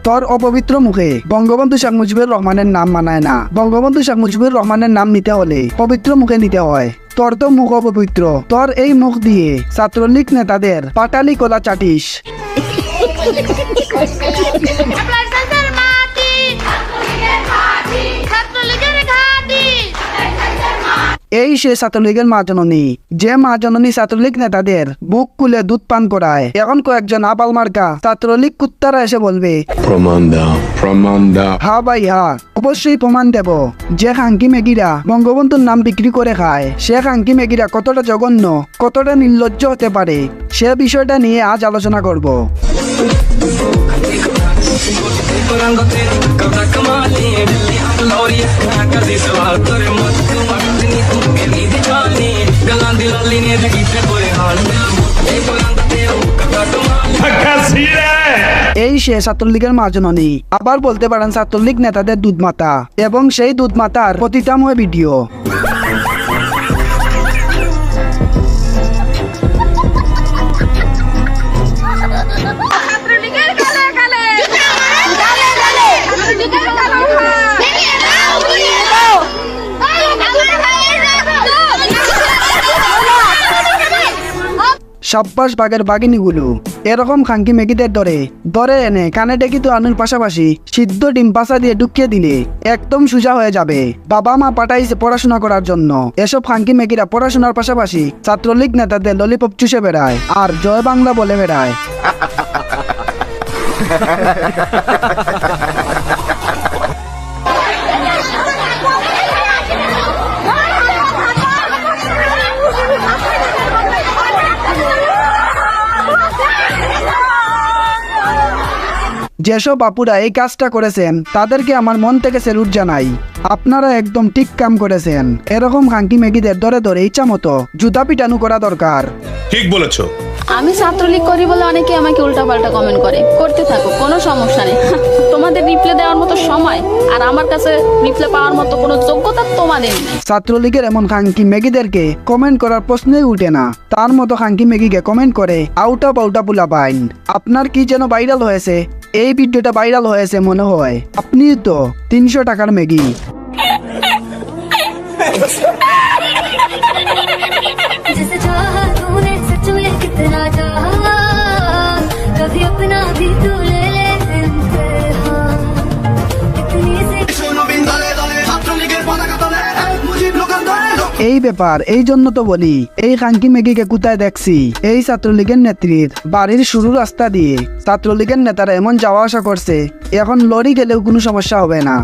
তোর অপবিত্র মুখে বঙ্গবন্ধু শেখ মুজিবুর রহমানের নাম মানায় না। বঙ্গবন্ধু শেখ মুজিবুর রহমানের নাম নিতে হলে পবিত্র মুখে নিতে হয়। তোর তো মুখ অপবিত্র। তোর এই মুখ দিয়ে ছাত্রলীগ নেতাদের পাটালি কলা চাটিস। এই সে ছাত্রলীগের মা জননী, যে মা জননী ছাত্রলীগ নেতাদের বুক কুলে দুধ পান করায়। এখন কয়েকজন আবাল মার্কা ছাত্রলীগ কুত্তারা এসে বলবে প্রমাণ দাও। হা ভাই হা, অবশ্যই প্রমাণ দেব। যে খাঙ্কি মেগিরা বঙ্গবন্ধুর নাম বিক্রি করে খায়, সে খাঙ্কি মেগিরা কতটা জঘন্য, কতটা নির্লজ্জ হতে পারে, সে বিষয়টা নিয়ে আজ আলোচনা করব। এই সে ছাত্রলীগের মা জননী, আবার বলতে পারেন ছাত্রলীগ নেতাদের দুধমাতা, এবং সেই দুধমাতার পতিতাময় ভিডিও। সাব্বাস বাগের বাগিনীগুলো এরকম খাঙ্কি মেগিদের ধরে এনে কানে ডেকে তো আনুর পাশাপাশি সিদ্ধ ডিম পাশা দিয়ে ঢুকিয়ে দিলে একদম সোজা হয়ে যাবে। বাবা মা পাঠাইছে পড়াশোনা করার জন্য, এসব খাঙ্কি মেগিরা পড়াশোনার পাশাপাশি ছাত্রলীগ নেতাদের ললিপপ চুষে বেড়ায় আর জয় বাংলা বলে বেড়ায়। যেসব বাপুরা এই কাজটা করেছেন তাদেরকে আমার মন থেকে স্যালুট জানাই। আপনারা একদম ঠিক কাম করেছেন। এরকম খাঙ্কি মেগিদের ধরে ইচ্ছা মতো জুতা পিটানো করা দরকার। ঠিক বলেছো। আমি ছাত্রলীগ করি বলে অনেকে আমাকে উল্টাপাল্টা কমেন্ট করে, করতে থাকো, কোনো সমস্যা নেই। তোমাদের রিপ্লাই দেওয়ার মতো সময় আর আমার কাছে রিপ্লাই পাওয়ার মতো কোনো যোগ্যতা তোমাদের নেই। ছাত্রলীগের এমন খাঙ্কি মেগিদেরকে কমেন্ট করার প্রশ্নই উঠে না। তার মতো খাঙ্কি মেগিকে কমেন্ট করে আউটা পাউটা পুলা পাইন। আপনার কি যেন ভাইরাল হয়েছে, এই ভিডিওটা ভাইরাল হয়েছে মনে হয়। আপনি তো 300 টাকার মেগি। এই ব্যাপার, এই জন্য তো বলি এই খাঙ্কি মেগিকে কোথায় দেখছি, এই ছাত্রলীগের নেত্রীর বাড়ির শুরু রাস্তা দিয়ে ছাত্রলীগের নেতারা এমন যাওয়া আসা করছে, এখন লরি গেলেও কোনো সমস্যা হবে না।